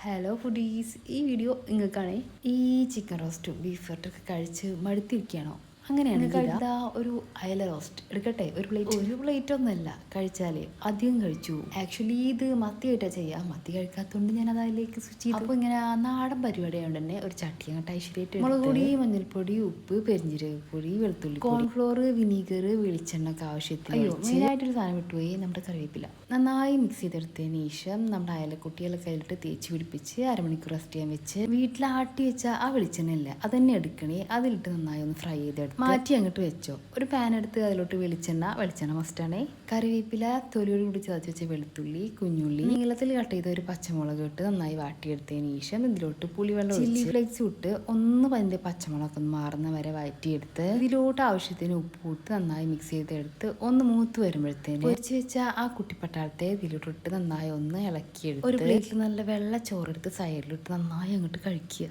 Hello foodies, ഈ video നിങ്ങൾക്കാണേ. ഈ chicken റോസ്റ്റും beef വരട്ടൊക്കെ കഴിച്ച് മടുത്തിരിക്കുകയാണോ? അങ്ങനെയാണെങ്കിൽ ഇതാ ഒരു അയല റോസ്റ്റ് എടുക്കട്ടെ. ഒരു പ്ലേറ്റ് ഒന്നല്ല കഴിച്ചാൽ അധികം കഴിച്ചു. ആക്ച്വലി ഇത് മത്തിയായിട്ടാണ് ചെയ്യുക. മത്തി കഴിക്കാത്തതുകൊണ്ട് ഞാൻ അത് അതിലേക്ക് സ്വിച്ച് ചെയ്തു. അപ്പോൾ ഇങ്ങനെ നാടൻ പരിപാടിയായതുകൊണ്ട് തന്നെ ഒരു ചട്ടി അങ്ങോട്ട് ഐശ്വര്യമായിട്ട് മുളക് പൊടി, മഞ്ഞൾപ്പൊടി, ഉപ്പ്, പെരിഞ്ജീരകപ്പൊടി, വെളുത്തുള്ളി, കോൺഫ്ലോർ, വിനീഗർ, വെളിച്ചെണ്ണ ഒക്കെ ആവശ്യത്തിന്. മെയിനായിട്ടൊരു സാധനം വിട്ടുപോയി, നമ്മുടെ കറിവേപ്പില. നന്നായി മിക്സ് ചെയ്തെടുത്തതിന് ശേഷം നമ്മുടെ അയലക്കുട്ടികളെ കയ്യിലിട്ട് തേച്ച് പിടിപ്പിച്ച് അരമണിക്കൂർ റെസ്റ്റ് ചെയ്യാൻ വെച്ച് വീട്ടിൽ ആട്ടി വെച്ച ആ വെളിച്ചെണ്ണ ഇല്ല അത് തന്നെ എടുക്കണേ. അതിലിട്ട് നന്നായി ഒന്ന് ഫ്രൈ ചെയ്തെടുത്ത് മാറ്റി അങ്ങോട്ട് വെച്ചോ. ഒരു പാൻ എടുത്ത് അതിലോട്ട് വെളിച്ചെണ്ണ മസ്റ്റാണേ. കറിവേപ്പില, തൊലിയോട് കൂടി ചതച്ച് വെച്ച വെളുത്തുള്ളി, കുഞ്ഞുള്ളി, നീളത്തിൽ കട്ട് ചെയ്ത ഒരു പച്ചമുളക് ഇട്ട് നന്നായി വാട്ടിയെടുത്തതിന് ശേഷം ഇതിലോട്ട് പുളിവെള്ളം, ചില്ലി ഫ്ലേക്സ് ഇട്ട് ഒന്ന് അതിൻ്റെ പച്ചമുളക് ഒന്ന് മാറുന്ന വരെ വഴറ്റിയെടുത്ത് ഇതിലോട്ട് ആവശ്യത്തിന് ഉപ്പ് ഇട്ട് നന്നായി മിക്സ് ചെയ്തെടുത്ത് ഒന്ന് മൂത്ത് വരുമ്പോഴത്തേന് പൊരിച്ച് വെച്ച ആ കുട്ടിപ്പട്ടാളത്തെ ഇതിലോട്ടിട്ട് നന്നായി ഒന്ന് ഇളക്കിയെടുത്ത് ഒരു പ്ലേറ്റിൽ നല്ല വെള്ള ചോറെടുത്ത് സൈഡിലിട്ട് നന്നായി അങ്ങോട്ട് കഴിക്കുക.